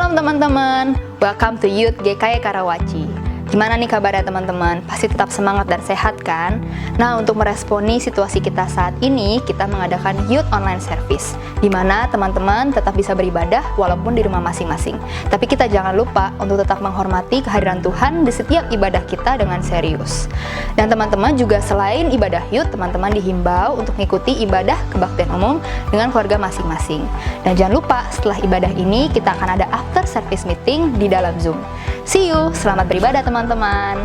Shalom teman-teman, welcome to Youth GKY Karawaci. Gimana nih kabarnya teman-teman? Pasti tetap semangat dan sehat kan? Nah, untuk meresponi situasi kita saat ini, kita mengadakan Youth Online Service, di mana teman-teman tetap bisa beribadah walaupun di rumah masing-masing. Tapi kita jangan lupa untuk tetap menghormati kehadiran Tuhan di setiap ibadah kita dengan serius. Dan teman-teman juga selain ibadah Youth, teman-teman dihimbau untuk mengikuti ibadah kebaktian umum dengan keluarga masing-masing. Dan jangan lupa setelah ibadah ini kita akan ada after service meeting di dalam Zoom. See you, selamat beribadah teman-teman.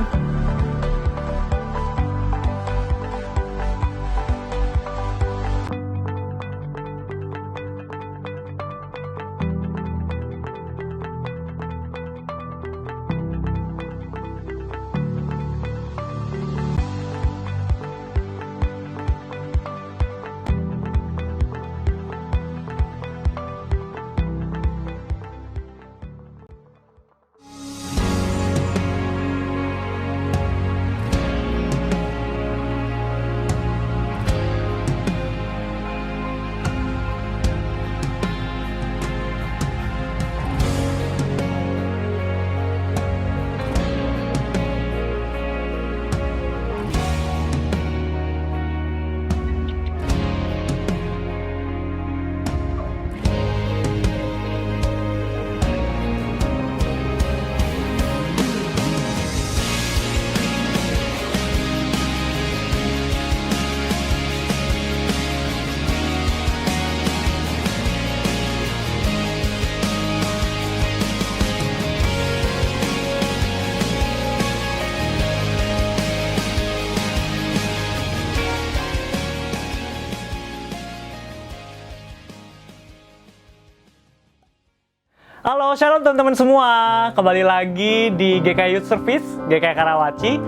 Halo, shalom teman-teman semua. Kembali lagi di GKY Youth Service, GKY Karawaci.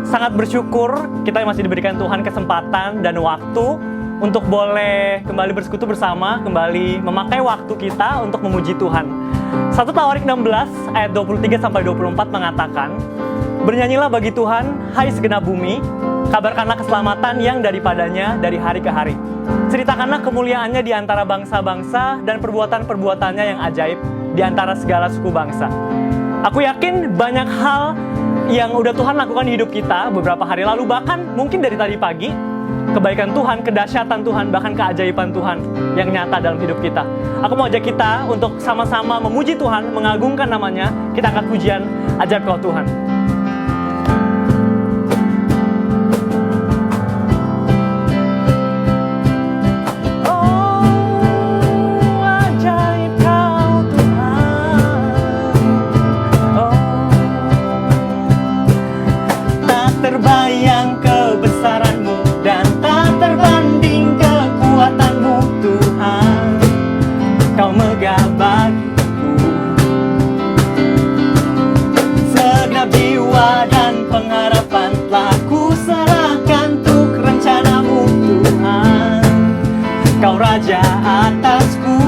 Sangat bersyukur kita masih diberikan Tuhan kesempatan dan waktu untuk boleh kembali bersekutu bersama, kembali memakai waktu kita untuk memuji Tuhan. 1 Tawarik 16 ayat 23-24 mengatakan, "Bernyanyilah bagi Tuhan, hai segenap bumi, kabarkanlah keselamatan yang daripadanya dari hari ke hari. Ceritakanlah kemuliaannya di antara bangsa-bangsa dan perbuatan-perbuatannya yang ajaib di antara segala suku bangsa." Aku yakin banyak hal yang udah Tuhan lakukan di hidup kita beberapa hari lalu, bahkan mungkin dari tadi pagi. Kebaikan Tuhan, kedahsyatan Tuhan, bahkan keajaiban Tuhan yang nyata dalam hidup kita. Aku mau ajak kita untuk sama-sama memuji Tuhan, mengagungkan namanya. Kita angkat pujian, ajaib Kau Tuhan. Terbayang kebesaran-Mu dan tak terbanding kekuatan-Mu, Tuhan. Kau megah bagiku. Segenap jiwa dan pengharapan telah ku serahkan untuk rencana-Mu, Tuhan. Kau Raja atasku.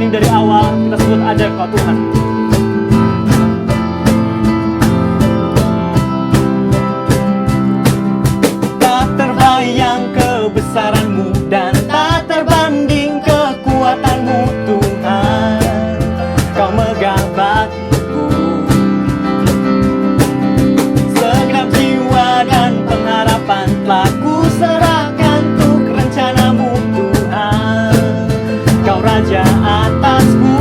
Dari awal kita sebut ajaib Kau Tuhan. Tak terbayang kebesaran-Mu dan tak terbanding kekuatan-Mu, Tuhan. Kau megah bagiku. Segenap jiwa dan pengharapan telah ku serahkan untuk rencana-Mu, Tuhan. Kau Raja atasku.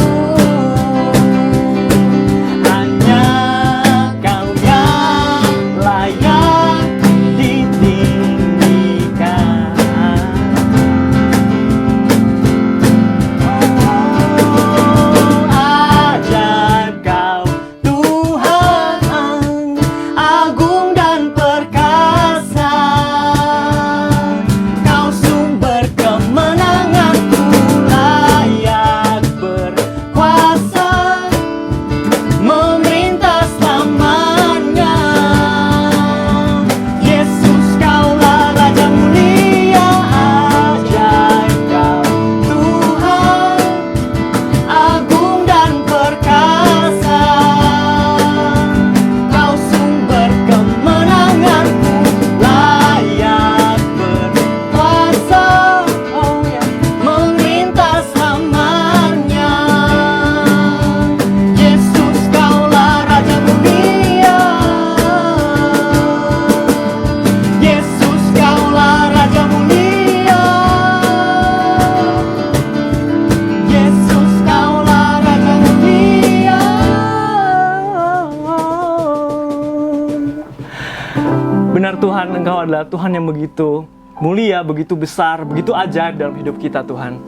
Tuhan, Engkau adalah Tuhan yang begitu mulia, begitu besar, begitu ajaib dalam hidup kita Tuhan.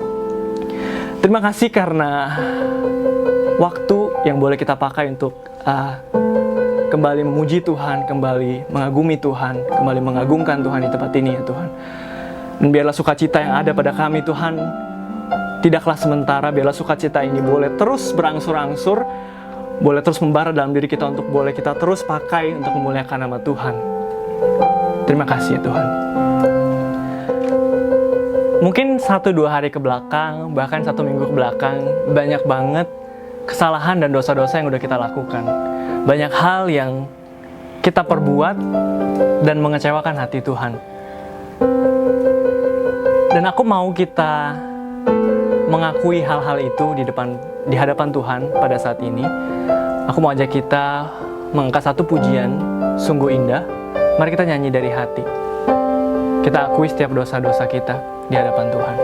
Terima kasih karena waktu yang boleh kita pakai untuk kembali memuji Tuhan, kembali mengagumi Tuhan, kembali mengagungkan Tuhan di tempat ini ya Tuhan. Dan biarlah sukacita yang ada pada kami Tuhan tidaklah sementara, biarlah sukacita ini boleh terus berangsur-angsur, boleh terus membara dalam diri kita untuk boleh kita terus pakai untuk memuliakan nama Tuhan. Terima kasih ya Tuhan. Mungkin 1-2 hari ke belakang, bahkan 1 minggu ke belakang, banyak banget kesalahan dan dosa-dosa yang udah kita lakukan. Banyak hal yang kita perbuat dan mengecewakan hati Tuhan. Dan aku mau kita mengakui hal-hal itu di hadapan Tuhan pada saat ini. Aku mau ajak kita mengangkat satu pujian sungguh indah. Mari kita nyanyi dari hati. Kita akui setiap dosa-dosa kita di hadapan Tuhan.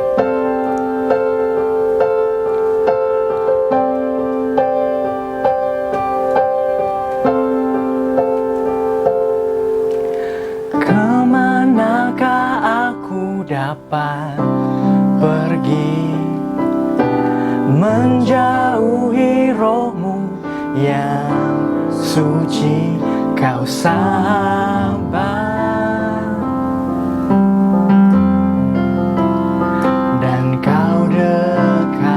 Kemanakah aku dapat pergi menjauhi roh-Mu yang suci, Kau sabar dan Kau dekat,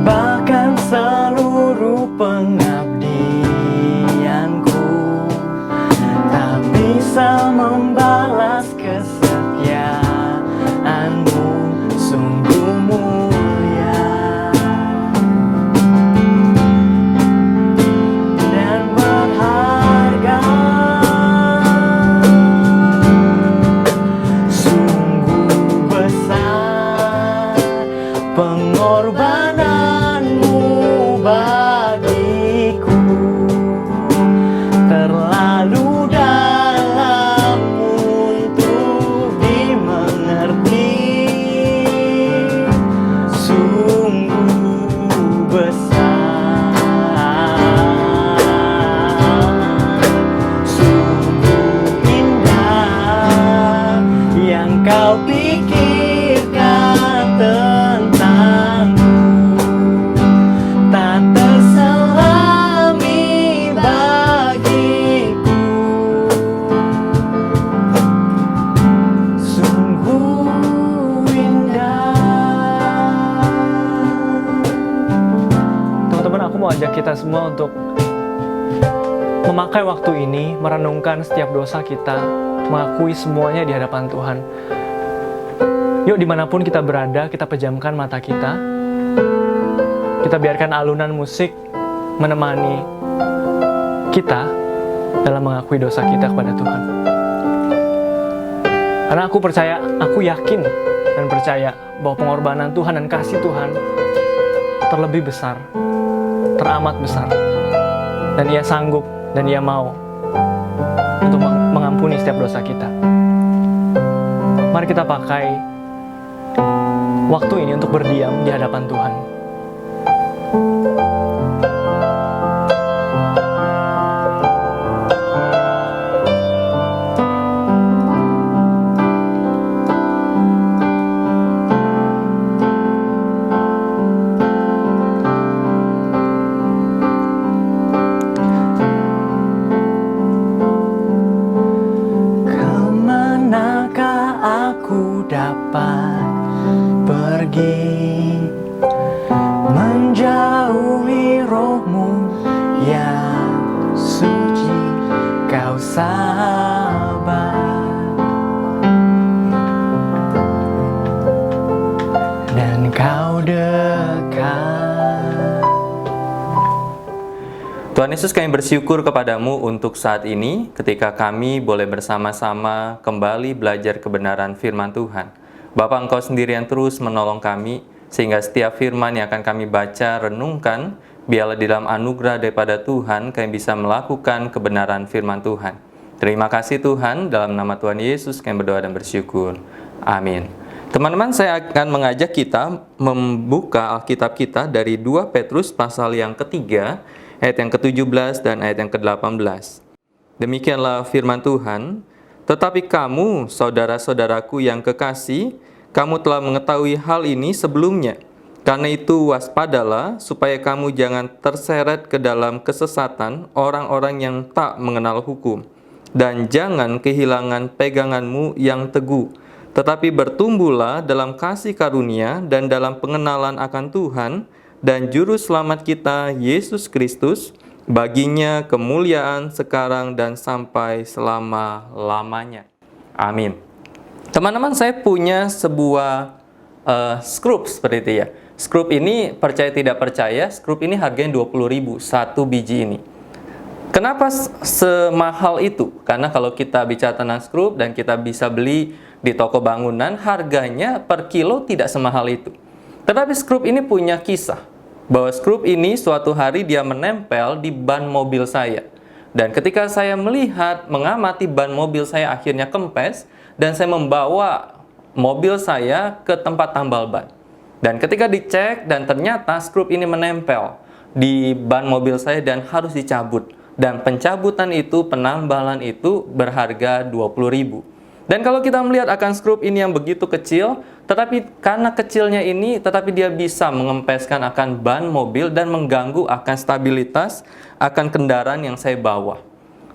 bahkan seluruh pengabdianku tak bisa membalas kesetiaan-Mu, sungguh mulia dan berharga. Sungguh besar pengorbanan-Mu bagiku, terlalu dalam untuk dimengerti. Sungguh besar, sungguh indah yang Kau pikirkan tentangku, tak terselami bagiku. Sungguh indah. Teman-teman, aku mau ajak kita semua untuk memakai waktu ini, merenungkan setiap dosa kita, mengakui semuanya di hadapan Tuhan. Yuk, dimanapun kita berada, kita pejamkan mata kita. Kita biarkan alunan musik menemani kita dalam mengakui dosa kita kepada Tuhan. Karena aku percaya, aku yakin dan percaya bahwa pengorbanan Tuhan dan kasih Tuhan terlebih besar, teramat besar. Dan Ia sanggup dan Ia mau untuk mengampuni setiap dosa kita. Mari kita pakai waktu ini untuk berdiam di hadapan Tuhan. Kemanakah aku dapat pergi menjauhi roh-Mu yang suci, Kau sabar dan Kau dekat. Tuhan Yesus, kami bersyukur kepadamu untuk saat ini ketika kami boleh bersama-sama kembali belajar kebenaran firman Tuhan. Bapa, Engkau sendiri yang terus menolong kami, sehingga setiap firman yang akan kami baca, renungkan, biarlah di dalam anugerah daripada Tuhan kami bisa melakukan kebenaran firman Tuhan. Terima kasih Tuhan, dalam nama Tuhan Yesus kami berdoa dan bersyukur. Amin. Teman-teman, saya akan mengajak kita membuka Alkitab kita dari 2 Petrus pasal yang ketiga, ayat yang ke-17 dan ayat yang ke-18. Demikianlah firman Tuhan, "Tetapi kamu, saudara-saudaraku yang kekasih, kamu telah mengetahui hal ini sebelumnya. Karena itu waspadalah, supaya kamu jangan terseret ke dalam kesesatan orang-orang yang tak mengenal hukum. Dan jangan kehilangan peganganmu yang teguh, tetapi bertumbuhlah dalam kasih karunia dan dalam pengenalan akan Tuhan dan Juru Selamat kita, Yesus Kristus. Baginya kemuliaan sekarang dan sampai selama-lamanya. Amin." Teman-teman, saya punya sebuah skrup seperti itu ya. Skrup ini, percaya tidak percaya, skrup ini harganya 20.000 satu biji ini. Kenapa semahal itu? Karena kalau kita bicara tentang skrup dan kita bisa beli di toko bangunan, harganya per kilo tidak semahal itu. Tetapi skrup ini punya kisah, bahwa skrup ini suatu hari dia menempel di ban mobil saya. Dan ketika saya melihat, mengamati ban mobil saya akhirnya kempes, dan saya membawa mobil saya ke tempat tambal ban. Dan ketika dicek dan ternyata skrup ini menempel di ban mobil saya dan harus dicabut. Dan pencabutan itu, penambalan itu berharga 20.000. Dan kalau kita melihat akan skrup ini yang begitu kecil, tetapi karena kecilnya ini, tetapi dia bisa mengempeskan akan ban mobil dan mengganggu akan stabilitas akan kendaraan yang saya bawa.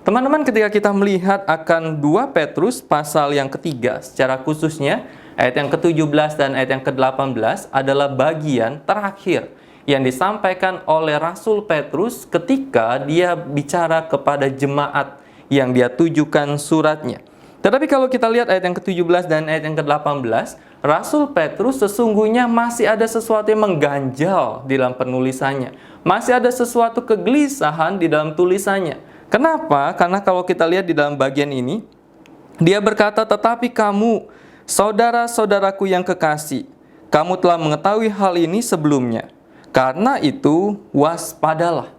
Teman-teman, ketika kita melihat akan 2 Petrus pasal yang ketiga, secara khususnya ayat yang ke-17 dan ayat yang ke-18 adalah bagian terakhir yang disampaikan oleh Rasul Petrus ketika dia bicara kepada jemaat yang dia tujukan suratnya. Tetapi kalau kita lihat ayat yang ke-17 dan ayat yang ke-18, Rasul Petrus sesungguhnya masih ada sesuatu yang mengganjal di dalam penulisannya. Masih ada sesuatu kegelisahan di dalam tulisannya. Kenapa? Karena kalau kita lihat di dalam bagian ini, dia berkata, "Tetapi kamu, saudara-saudaraku yang kekasih, kamu telah mengetahui hal ini sebelumnya. Karena itu, waspadalah."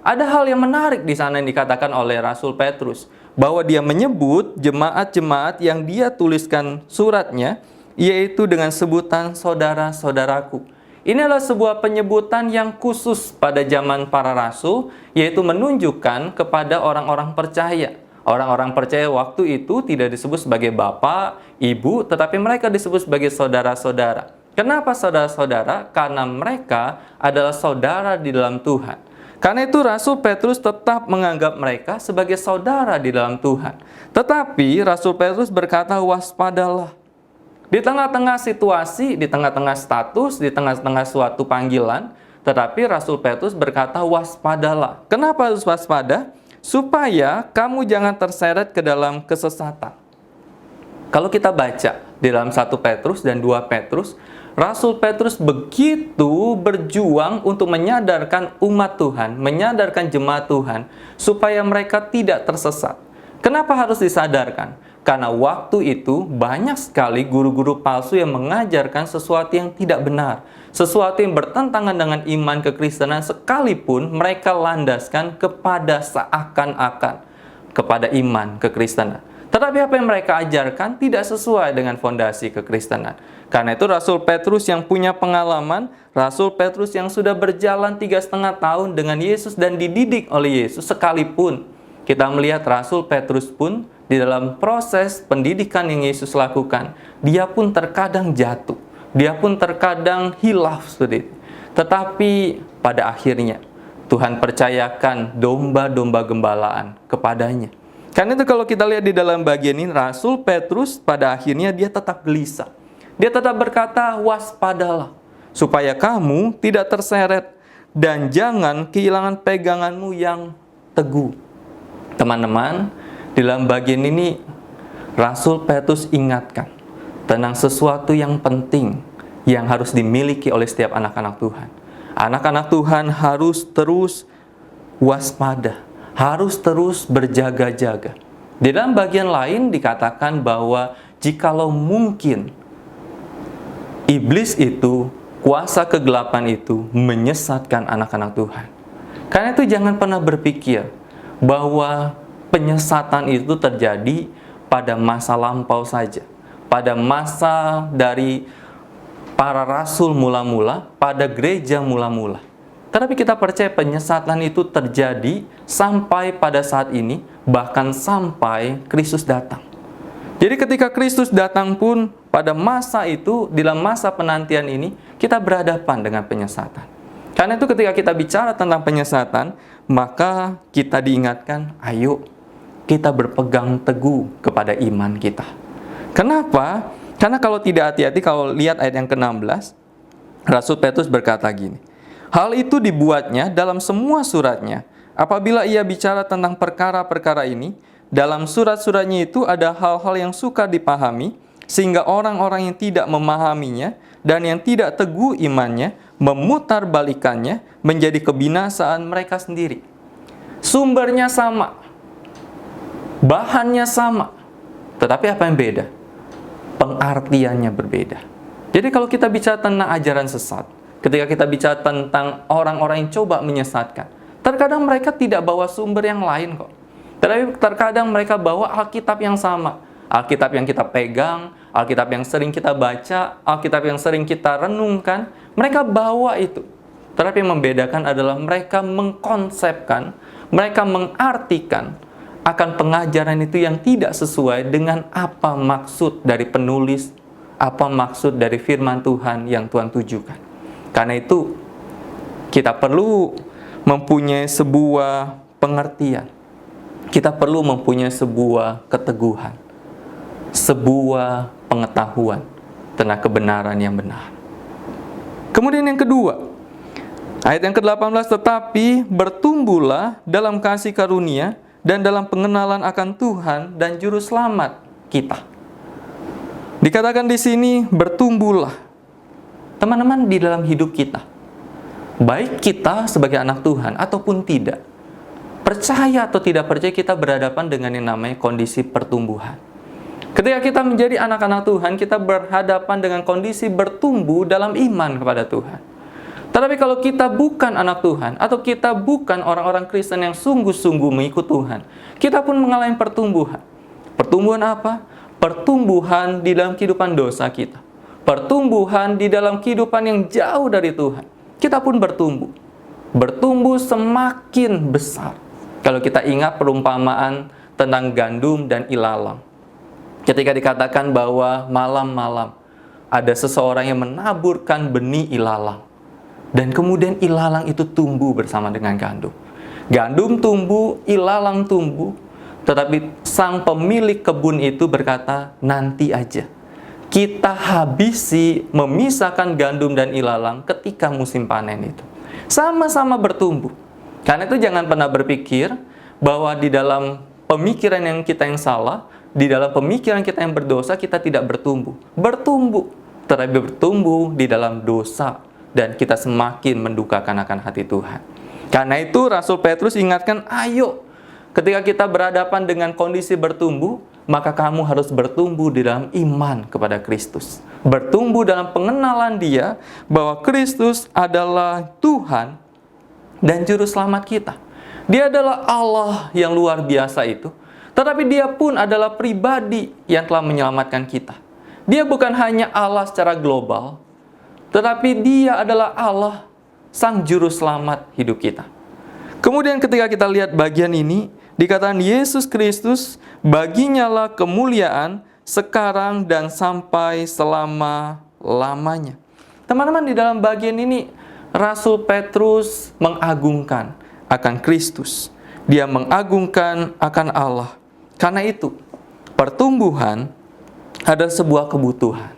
Ada hal yang menarik di sana yang dikatakan oleh Rasul Petrus, bahwa dia menyebut jemaat-jemaat yang dia tuliskan suratnya, yaitu dengan sebutan saudara-saudaraku. Ini adalah sebuah penyebutan yang khusus pada zaman para rasul, yaitu menunjukkan kepada orang-orang percaya. Orang-orang percaya waktu itu tidak disebut sebagai bapak, ibu, tetapi mereka disebut sebagai saudara-saudara. Kenapa saudara-saudara? Karena mereka adalah saudara di dalam Tuhan. Karena itu Rasul Petrus tetap menganggap mereka sebagai saudara di dalam Tuhan. Tetapi Rasul Petrus berkata, waspadalah. Di tengah-tengah situasi, di tengah-tengah status, di tengah-tengah suatu panggilan, tetapi Rasul Petrus berkata, waspadalah. Kenapa harus waspada? Supaya kamu jangan terseret ke dalam kesesatan. Kalau kita baca di dalam 1 Petrus dan 2 Petrus, Rasul Petrus begitu berjuang untuk menyadarkan umat Tuhan, menyadarkan jemaat Tuhan, supaya mereka tidak tersesat. Kenapa harus disadarkan? Karena waktu itu banyak sekali guru-guru palsu yang mengajarkan sesuatu yang tidak benar, sesuatu yang bertentangan dengan iman kekristenan, sekalipun mereka landaskan kepada seakan-akan kepada iman kekristenan. Tetapi apa yang mereka ajarkan tidak sesuai dengan fondasi kekristenan. Karena itu Rasul Petrus yang punya pengalaman, Rasul Petrus yang sudah berjalan 3,5 tahun dengan Yesus dan dididik oleh Yesus, sekalipun kita melihat Rasul Petrus pun di dalam proses pendidikan yang Yesus lakukan, dia pun terkadang jatuh, dia pun terkadang hilaf seperti itu. Tetapi pada akhirnya Tuhan percayakan domba-domba gembalaan kepadanya. Karena itu kalau kita lihat di dalam bagian ini, Rasul Petrus pada akhirnya dia tetap gelisah. Dia tetap berkata, waspadalah, supaya kamu tidak terseret dan jangan kehilangan peganganmu yang teguh. Teman-teman, di dalam bagian ini Rasul Petrus ingatkan tentang sesuatu yang penting yang harus dimiliki oleh setiap anak-anak Tuhan. Anak-anak Tuhan harus terus waspada, harus terus berjaga-jaga. Di dalam bagian lain dikatakan bahwa jikalau mungkin iblis itu, kuasa kegelapan itu menyesatkan anak-anak Tuhan. Karena itu jangan pernah berpikir bahwa penyesatan itu terjadi pada masa lampau saja, pada masa dari para rasul mula-mula, pada gereja mula-mula. Tetapi kita percaya penyesatan itu terjadi sampai pada saat ini, bahkan sampai Kristus datang. Jadi ketika Kristus datang pun, pada masa itu, dalam masa penantian ini, kita berhadapan dengan penyesatan. Karena itu ketika kita bicara tentang penyesatan, maka kita diingatkan, ayo kita berpegang teguh kepada iman kita. Kenapa? Karena kalau tidak hati-hati, kalau lihat ayat yang ke-16, Rasul Petrus berkata gini, hal itu dibuatnya dalam semua suratnya. Apabila ia bicara tentang perkara-perkara ini, dalam surat-suratnya itu ada hal-hal yang sukar dipahami, sehingga orang-orang yang tidak memahaminya dan yang tidak teguh imannya memutarbalikannya menjadi kebinasaan mereka sendiri. Sumbernya sama, bahannya sama, tetapi apa yang beda? Pengartiannya berbeda. Jadi kalau kita bicara tentang ajaran sesat, ketika kita bicara tentang orang-orang yang coba menyesatkan, terkadang mereka tidak bawa sumber yang lain kok. Tetapi terkadang mereka bawa Alkitab yang sama. Alkitab yang kita pegang, Alkitab yang sering kita baca, Alkitab yang sering kita renungkan, mereka bawa itu. Tetapi yang membedakan adalah mereka mengkonsepkan, mereka mengartikan akan pengajaran itu yang tidak sesuai dengan apa maksud dari penulis, apa maksud dari firman Tuhan yang Tuhan tujukan. Karena itu, kita perlu mempunyai sebuah pengertian. Kita perlu mempunyai sebuah keteguhan, sebuah pengetahuan tentang kebenaran yang benar. Kemudian yang kedua, ayat yang ke-18, tetapi bertumbuhlah dalam kasih karunia dan dalam pengenalan akan Tuhan dan Juru Selamat kita. Dikatakan di sini, bertumbuhlah. Teman-teman, di dalam hidup kita, baik kita sebagai anak Tuhan ataupun tidak, percaya atau tidak percaya, kita berhadapan dengan yang namanya kondisi pertumbuhan. Ketika kita menjadi anak-anak Tuhan, kita berhadapan dengan kondisi bertumbuh dalam iman kepada Tuhan. Tetapi kalau kita bukan anak Tuhan, atau kita bukan orang-orang Kristen yang sungguh-sungguh mengikut Tuhan, kita pun mengalami pertumbuhan. Pertumbuhan apa? Pertumbuhan di dalam kehidupan dosa kita. Pertumbuhan di dalam kehidupan yang jauh dari Tuhan. Kita pun bertumbuh. Bertumbuh semakin besar. Kalau kita ingat perumpamaan tentang gandum dan ilalang. Ketika dikatakan bahwa malam-malam ada seseorang yang menaburkan benih ilalang. Dan kemudian ilalang itu tumbuh bersama dengan gandum. Gandum tumbuh, ilalang tumbuh. Tetapi sang pemilik kebun itu berkata, nanti aja. Kita habisi memisahkan gandum dan ilalang ketika musim panen itu. Sama-sama bertumbuh. Karena itu jangan pernah berpikir bahwa di dalam pemikiran yang kita yang salah, di dalam pemikiran kita yang berdosa, kita tidak bertumbuh. Bertumbuh, tetapi bertumbuh di dalam dosa. Dan kita semakin mendukakan akan hati Tuhan. Karena itu Rasul Petrus ingatkan, ayo, ketika kita berhadapan dengan kondisi bertumbuh, maka kamu harus bertumbuh di dalam iman kepada Kristus. Bertumbuh dalam pengenalan Dia, bahwa Kristus adalah Tuhan dan Juru Selamat kita. Dia adalah Allah yang luar biasa itu, tetapi Dia pun adalah pribadi yang telah menyelamatkan kita. Dia bukan hanya Allah secara global, tetapi Dia adalah Allah, Sang Juru Selamat hidup kita. Kemudian ketika kita lihat bagian ini, dikatakan Yesus Kristus, baginya lah kemuliaan sekarang dan sampai selama-lamanya. Teman-teman, di dalam bagian ini, Rasul Petrus mengagungkan akan Kristus. Dia mengagungkan akan Allah. Karena itu, pertumbuhan adalah sebuah kebutuhan.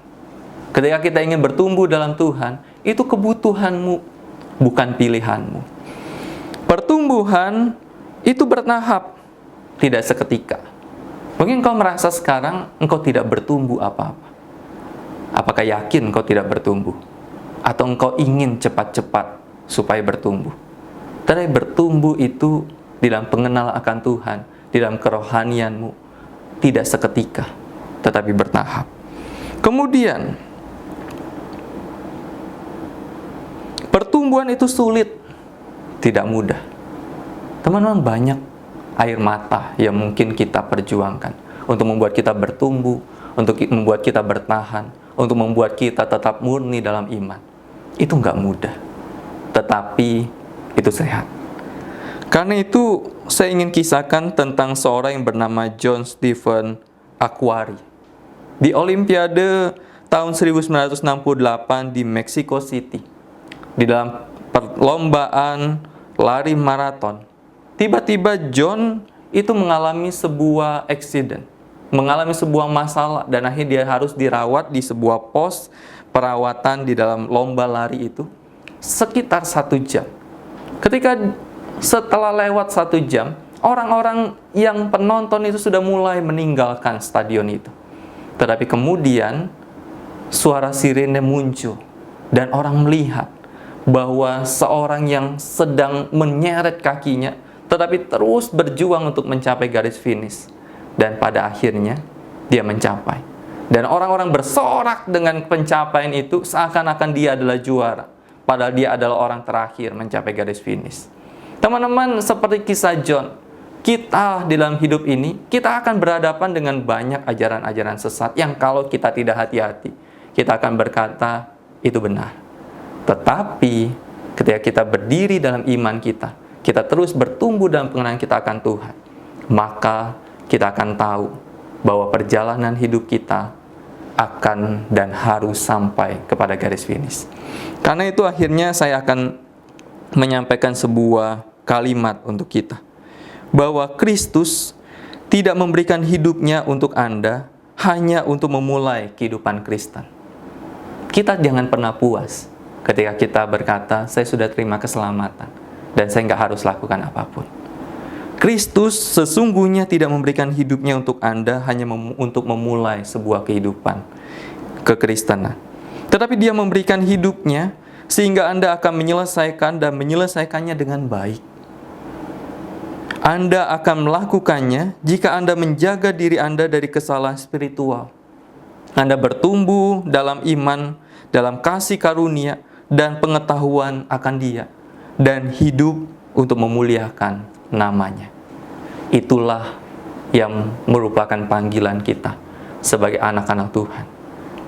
Ketika kita ingin bertumbuh dalam Tuhan, itu kebutuhanmu, bukan pilihanmu. Pertumbuhan itu bertahap, tidak seketika. Mungkin kau merasa sekarang engkau tidak bertumbuh apa-apa. Apakah yakin engkau tidak bertumbuh? Atau engkau ingin cepat-cepat supaya bertumbuh? Tetapi bertumbuh itu di dalam pengenalan akan Tuhan, di dalam kerohanianmu, tidak seketika, tetapi bertahap. Kemudian, pertumbuhan itu sulit, tidak mudah. Teman-teman, banyak air mata yang mungkin kita perjuangkan untuk membuat kita bertumbuh, untuk membuat kita bertahan, untuk membuat kita tetap murni dalam iman. Itu nggak mudah. Tetapi itu sehat. Karena itu saya ingin kisahkan tentang seorang yang bernama John Stephen Akhwari. Di Olimpiade tahun 1968 di Mexico City, di dalam perlombaan lari maraton, tiba-tiba John itu mengalami sebuah accident, mengalami sebuah masalah, dan akhirnya dia harus dirawat di sebuah pos perawatan di dalam lomba lari itu sekitar 1 jam. Ketika setelah lewat 1 jam, orang-orang yang penonton itu sudah mulai meninggalkan stadion itu. Tetapi kemudian suara sirene muncul dan orang melihat bahwa seorang yang sedang menyeret kakinya tetapi terus berjuang untuk mencapai garis finish, dan pada akhirnya dia mencapai. Dan orang-orang bersorak dengan pencapaian itu seakan-akan dia adalah juara, padahal dia adalah orang terakhir mencapai garis finish. Teman-teman, seperti kisah John, kita di dalam hidup ini, kita akan berhadapan dengan banyak ajaran-ajaran sesat yang kalau kita tidak hati-hati, kita akan berkata itu benar. Tetapi ketika kita berdiri dalam iman kita terus bertumbuh dalam pengenalan kita akan Tuhan, maka kita akan tahu bahwa perjalanan hidup kita akan dan harus sampai kepada garis finish. Karena itu akhirnya saya akan menyampaikan sebuah kalimat untuk kita, bahwa Kristus tidak memberikan hidupnya untuk Anda hanya untuk memulai kehidupan Kristen. Kita jangan pernah puas ketika kita berkata, saya sudah terima keselamatan dan saya nggak harus lakukan apapun. Kristus sesungguhnya tidak memberikan hidupnya untuk Anda hanya untuk memulai sebuah kehidupan kekristenan. Tetapi dia memberikan hidupnya sehingga Anda akan menyelesaikan dan menyelesaikannya dengan baik. Anda akan melakukannya jika Anda menjaga diri Anda dari kesalahan spiritual. Anda bertumbuh dalam iman, dalam kasih karunia, dan pengetahuan akan Dia, dan hidup untuk memuliakan namanya. Itulah yang merupakan panggilan kita sebagai anak-anak Tuhan,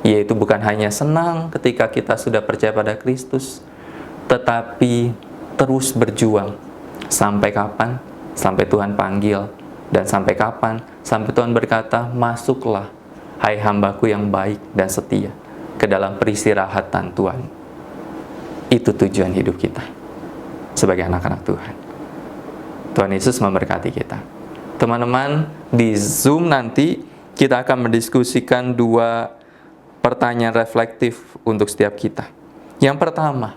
yaitu bukan hanya senang ketika kita sudah percaya pada Kristus, tetapi terus berjuang. Sampai kapan? Sampai Tuhan panggil. Dan sampai kapan? Sampai Tuhan berkata, masuklah hai hambaku yang baik dan setia ke dalam peristirahatan Tuhan. Itu tujuan hidup kita sebagai anak-anak Tuhan. Tuhan Yesus memberkati kita. Teman-teman, di Zoom nanti kita akan mendiskusikan 2 pertanyaan reflektif untuk setiap kita. Yang pertama,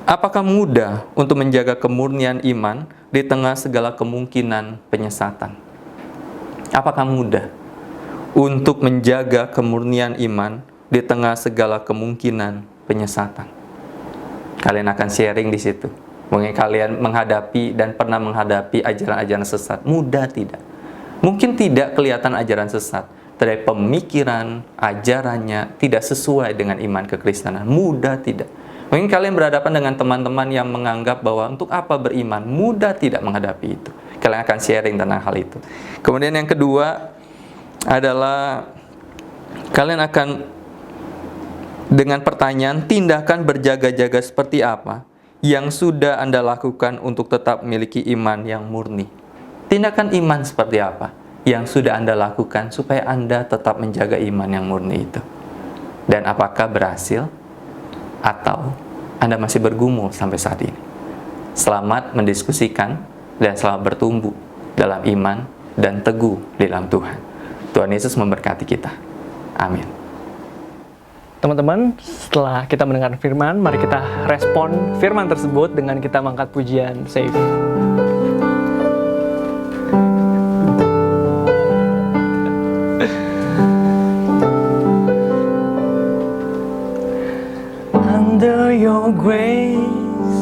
apakah mudah untuk menjaga kemurnian iman di tengah segala kemungkinan penyesatan? Apakah mudah untuk menjaga kemurnian iman di tengah segala kemungkinan penyesatan? Kalian akan sharing di situ. Mungkin kalian menghadapi dan pernah menghadapi ajaran-ajaran sesat. Mudah tidak? Mungkin tidak kelihatan ajaran sesat, dari pemikiran, ajarannya tidak sesuai dengan iman kekristenan. Mudah tidak? Mungkin kalian berhadapan dengan teman-teman yang menganggap bahwa untuk apa beriman? Mudah tidak menghadapi itu? Kalian akan sharing tentang hal itu. Kemudian yang kedua adalah kalian akan dengan pertanyaan, tindakan berjaga-jaga seperti apa yang sudah Anda lakukan untuk tetap memiliki iman yang murni? Tindakan iman seperti apa yang sudah Anda lakukan supaya Anda tetap menjaga iman yang murni itu? Dan apakah berhasil? Atau Anda masih bergumul sampai saat ini? Selamat mendiskusikan dan selamat bertumbuh dalam iman dan teguh di dalam Tuhan. Tuhan Yesus memberkati kita. Amin. Teman-teman, setelah kita mendengar firman, mari kita respon firman tersebut dengan kita mengangkat pujian Save. Under your grace,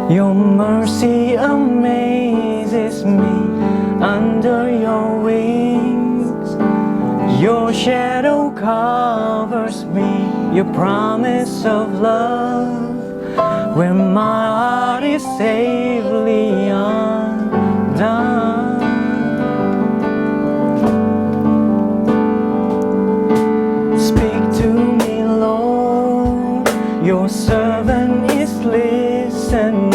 your mercy amazes me. Under your wings, your shadow covers me. Your promise of love, where my heart is safely undone. Speak to me, Lord, your servant is listening.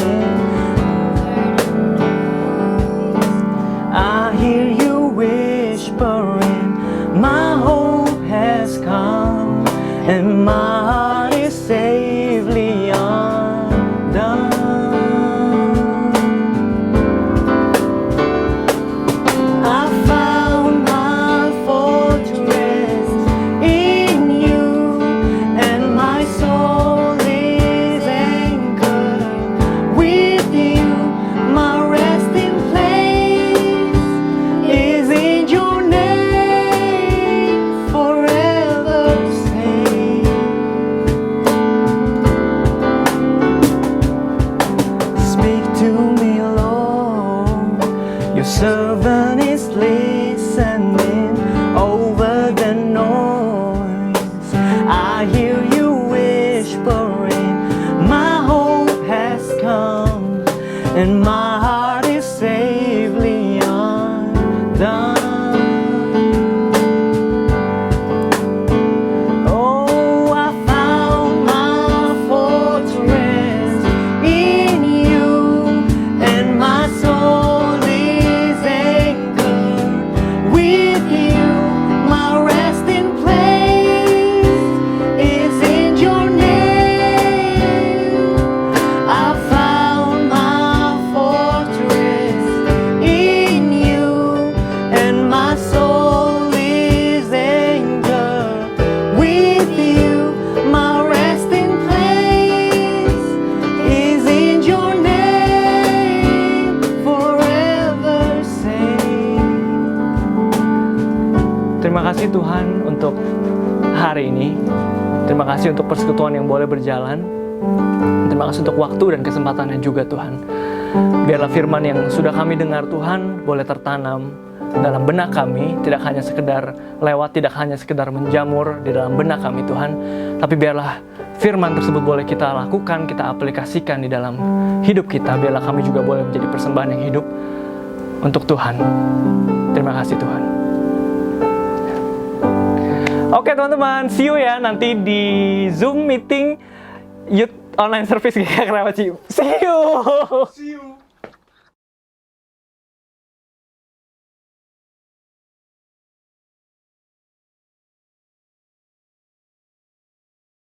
and my heart is safely undone. Oh, I found my fortress in you, and my soul is anchored with you. My resting place is in your name. I found my fortress in you, and my soul is anchored with you. My resting place is in your name, forever safe. Terima kasih Tuhan untuk hari ini. Terima kasih untuk persekutuan yang boleh berjalan. Terima kasih untuk waktu dan kesempatannya juga Tuhan. Biarlah firman yang sudah kami dengar Tuhan boleh tertanam dalam benak kami, tidak hanya sekedar lewat, tidak hanya sekedar menjamur di dalam benak kami Tuhan, tapi biarlah firman tersebut boleh kita lakukan, kita aplikasikan di dalam hidup kita. Biarlah kami juga boleh menjadi persembahan yang hidup untuk Tuhan. Terima kasih Tuhan. Oke teman-teman, see you ya nanti di Zoom meeting Youth Online Service GKI Karawaci. See you.